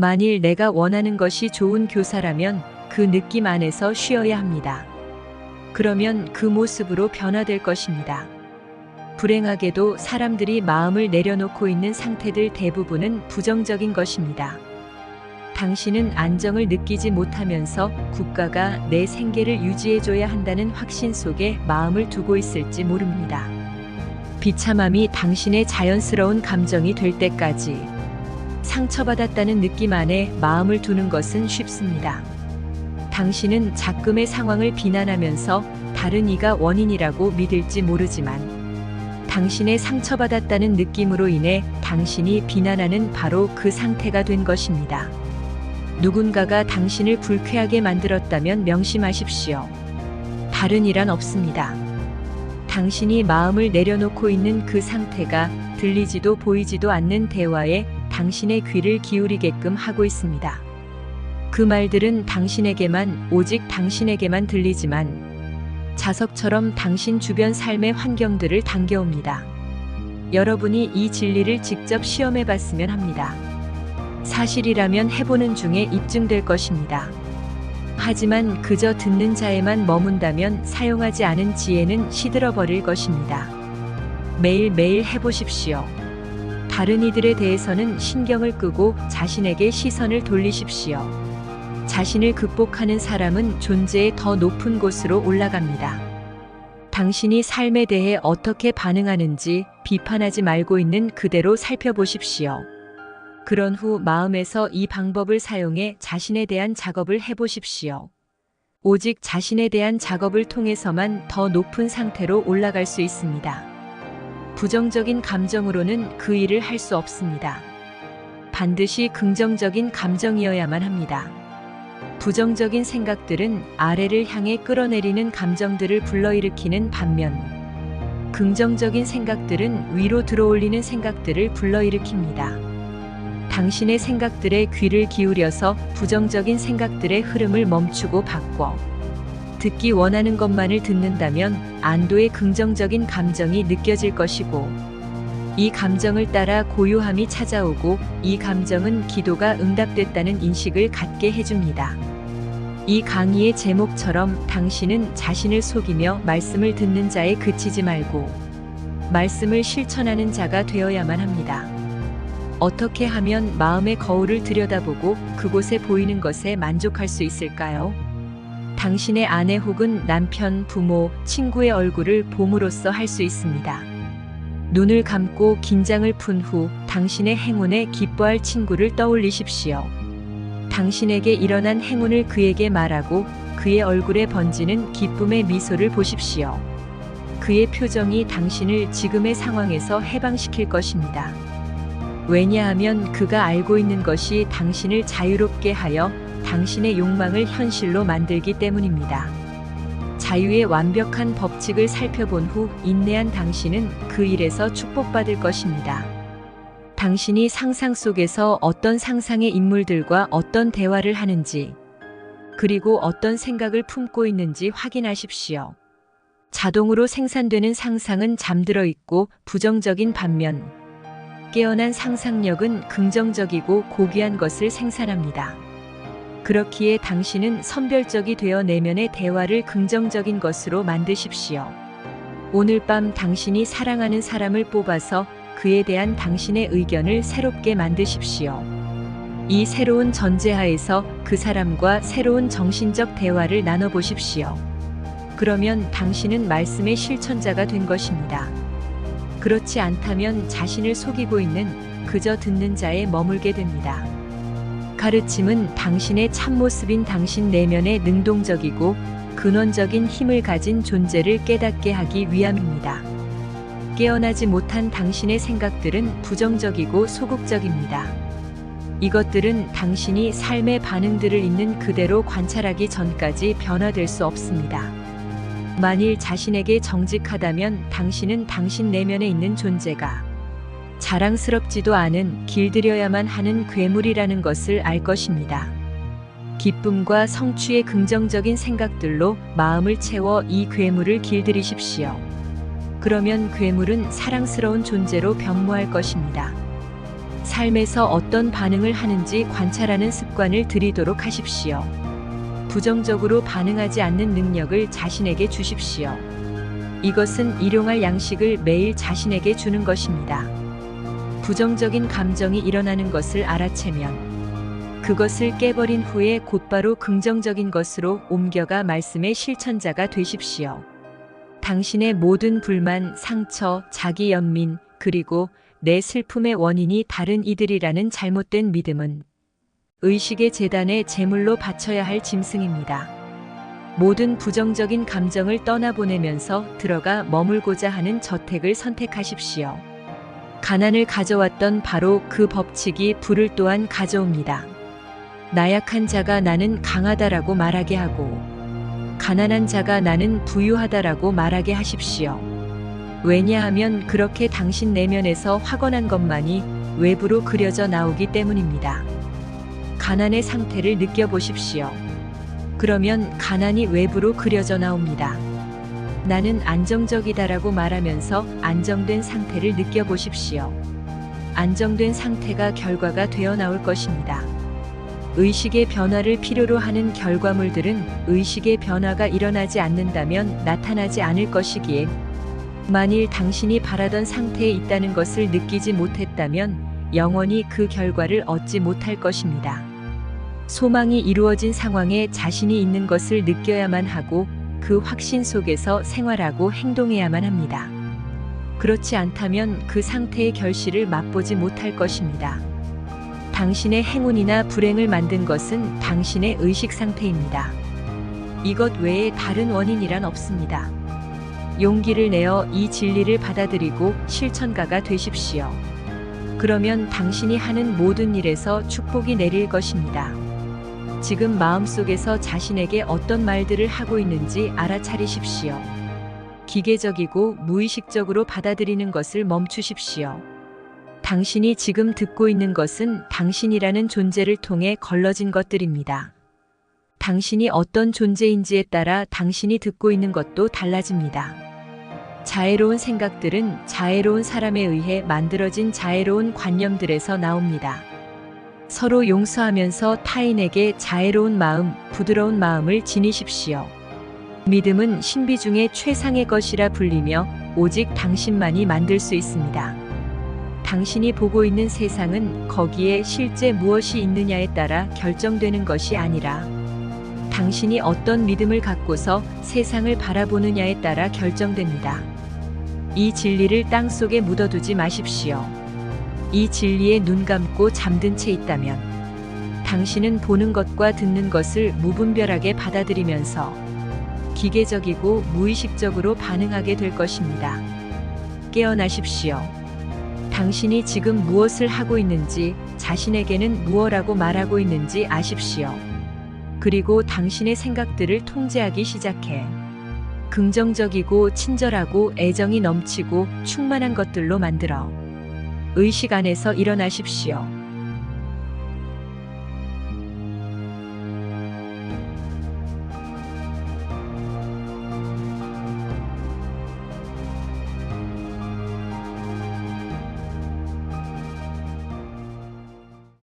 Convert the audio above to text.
만일 내가 원하는 것이 좋은 교사라면 그 느낌 안에서 쉬어야 합니다. 그러면 그 모습으로 변화될 것입니다. 불행하게도 사람들이 마음을 내려놓고 있는 상태들 대부분은 부정적인 것입니다. 당신은 안정을 느끼지 못하면서 국가가 내 생계를 유지해줘야 한다는 확신 속에 마음을 두고 있을지 모릅니다. 비참함이 당신의 자연스러운 감정이 될 때까지 상처받았다는 느낌 안에 마음을 두는 것은 쉽습니다. 당신은 작금의 상황을 비난하면서 다른 이가 원인이라고 믿을지 모르지만 당신의 상처받았다는 느낌으로 인해 당신이 비난하는 바로 그 상태가 된 것입니다. 누군가가 당신을 불쾌하게 만들었다면 명심하십시오. 다른 이란 없습니다. 당신이 마음을 내려놓고 있는 그 상태가 들리지도 보이지도 않는 대화에 당신의 귀를 기울이게끔 하고 있습니다. 그 말들은 당신에게만, 오직 당신에게만 들리지만 자석처럼 당신 주변 삶의 환경들을 당겨옵니다. 여러분이 이 진리를 직접 시험해 봤으면 합니다. 사실이라면 해보는 중에 입증될 것입니다. 하지만 그저 듣는 자에만 머문다면 사용하지 않은 지혜는 시들어버릴 것입니다. 매일매일 해보십시오. 다른 이들에 대해서는 신경을 끄고 자신에게 시선을 돌리십시오. 자신을 극복하는 사람은 존재의 더 높은 곳으로 올라갑니다. 당신이 삶에 대해 어떻게 반응하는지 비판하지 말고 있는 그대로 살펴보십시오. 그런 후 마음에서 이 방법을 사용해 자신에 대한 작업을 해보십시오. 오직 자신에 대한 작업을 통해서만 더 높은 상태로 올라갈 수 있습니다. 부정적인 감정으로는 그 일을 할 수 없습니다. 반드시 긍정적인 감정이어야만 합니다. 부정적인 생각들은 아래를 향해 끌어내리는 감정들을 불러일으키는 반면 긍정적인 생각들은 위로 들어올리는 생각들을 불러일으킵니다. 당신의 생각들에 귀를 기울여서 부정적인 생각들의 흐름을 멈추고 바꿔 듣기 원하는 것만을 듣는다면 안도의 긍정적인 감정이 느껴질 것이고 이 감정을 따라 고요함이 찾아오고 이 감정은 기도가 응답됐다는 인식을 갖게 해줍니다. 이 강의의 제목처럼 당신은 자신을 속이며 말씀을 듣는 자에 그치지 말고 말씀을 실천하는 자가 되어야만 합니다. 어떻게 하면 마음의 거울을 들여다보고 그곳에 보이는 것에 만족할 수 있을까요? 당신의 아내 혹은 남편, 부모, 친구의 얼굴을 봄으로써 할 수 있습니다. 눈을 감고 긴장을 푼 후 당신의 행운에 기뻐할 친구를 떠올리십시오. 당신에게 일어난 행운을 그에게 말하고 그의 얼굴에 번지는 기쁨의 미소를 보십시오. 그의 표정이 당신을 지금의 상황에서 해방시킬 것입니다. 왜냐하면 그가 알고 있는 것이 당신을 자유롭게 하여 당신의 욕망을 현실로 만들기 때문입니다. 자유의 완벽한 법칙을 살펴본 후 인내한 당신은 그 일에서 축복받을 것입니다. 당신이 상상 속에서 어떤 상상의 인물들과 어떤 대화를 하는지, 그리고 어떤 생각을 품고 있는지 확인하십시오. 자동으로 생산되는 상상은 잠들어 있고 부정적인 반면, 깨어난 상상력은 긍정적이고 고귀한 것을 생산합니다. 그렇기에 당신은 선별적이 되어 내면의 대화를 긍정적인 것으로 만드십시오. 오늘 밤 당신이 사랑하는 사람을 뽑아서 그에 대한 당신의 의견을 새롭게 만드십시오. 이 새로운 전제하에서 그 사람과 새로운 정신적 대화를 나눠보십시오. 그러면 당신은 말씀의 실천자가 된 것입니다. 그렇지 않다면 자신을 속이고 있는 그저 듣는 자에 머물게 됩니다. 가르침은 당신의 참모습인 당신 내면의 능동적이고 근원적인 힘을 가진 존재를 깨닫게 하기 위함입니다. 깨어나지 못한 당신의 생각들은 부정적이고 소극적입니다. 이것들은 당신이 삶의 반응들을 있는 그대로 관찰하기 전까지 변화될 수 없습니다. 만일 자신에게 정직하다면 당신은 당신 내면에 있는 존재가 자랑스럽지도 않은 길들여야만 하는 괴물이라는 것을 알 것입니다. 기쁨과 성취의 긍정적인 생각들로 마음을 채워 이 괴물을 길들이십시오. 그러면 괴물은 사랑스러운 존재로 변모할 것입니다. 삶에서 어떤 반응을 하는지 관찰하는 습관을 들이도록 하십시오. 부정적으로 반응하지 않는 능력을 자신에게 주십시오. 이것은 일용할 양식을 매일 자신에게 주는 것입니다. 부정적인 감정이 일어나는 것을 알아채면 그것을 깨버린 후에 곧바로 긍정적인 것으로 옮겨가 말씀의 실천자가 되십시오. 당신의 모든 불만, 상처, 자기 연민, 그리고 내 슬픔의 원인이 다른 이들이라는 잘못된 믿음은 의식의 재단에 제물로 바쳐야 할 짐승입니다. 모든 부정적인 감정을 떠나보내면서 들어가 머물고자 하는 저택을 선택하십시오. 가난을 가져왔던 바로 그 법칙이 부를 또한 가져옵니다. 나약한 자가 나는 강하다라고 말하게 하고 가난한 자가 나는 부유하다라고 말하게 하십시오. 왜냐하면 그렇게 당신 내면에서 확언한 것만이 외부로 그려져 나오기 때문입니다. 가난의 상태를 느껴보십시오. 그러면 가난이 외부로 그려져 나옵니다. 나는 안정적이다라고 말하면서 안정된 상태를 느껴보십시오. 안정된 상태가 결과가 되어 나올 것입니다. 의식의 변화를 필요로 하는 결과물들은 의식의 변화가 일어나지 않는다면 나타나지 않을 것이기에 만일 당신이 바라던 상태에 있다는 것을 느끼지 못했다면 영원히 그 결과를 얻지 못할 것입니다. 소망이 이루어진 상황에 자신이 있는 것을 느껴야만 하고 그 확신 속에서 생활하고 행동해야만 합니다. 그렇지 않다면 그 상태의 결실을 맛보지 못할 것입니다. 당신의 행운이나 불행을 만든 것은 당신의 의식 상태입니다. 이것 외에 다른 원인이란 없습니다. 용기를 내어 이 진리를 받아들이고 실천가가 되십시오. 그러면 당신이 하는 모든 일에서 축복이 내릴 것입니다. 지금 마음속에서 자신에게 어떤 말들을 하고 있는지 알아차리십시오. 기계적이고 무의식적으로 받아들이는 것을 멈추십시오. 당신이 지금 듣고 있는 것은 당신이라는 존재를 통해 걸러진 것들입니다. 당신이 어떤 존재인지에 따라 당신이 듣고 있는 것도 달라집니다. 자애로운 생각들은 자애로운 사람에 의해 만들어진 자애로운 관념들에서 나옵니다. 서로 용서하면서 타인에게 자애로운 마음, 부드러운 마음을 지니십시오. 믿음은 신비 중에 최상의 것이라 불리며 오직 당신만이 만들 수 있습니다. 당신이 보고 있는 세상은 거기에 실제 무엇이 있느냐에 따라 결정되는 것이 아니라 당신이 어떤 믿음을 갖고서 세상을 바라보느냐에 따라 결정됩니다. 이 진리를 땅속에 묻어두지 마십시오. 이 진리에 눈 감고 잠든 채 있다면 당신은 보는 것과 듣는 것을 무분별하게 받아들이면서 기계적이고 무의식적으로 반응하게 될 것입니다. 깨어나십시오. 당신이 지금 무엇을 하고 있는지, 자신에게는 무엇라고 말하고 있는지 아십시오. 그리고 당신의 생각들을 통제하기 시작해 긍정적이고 친절하고 애정이 넘치고 충만한 것들로 만들어 의식 안에서 일어나십시오.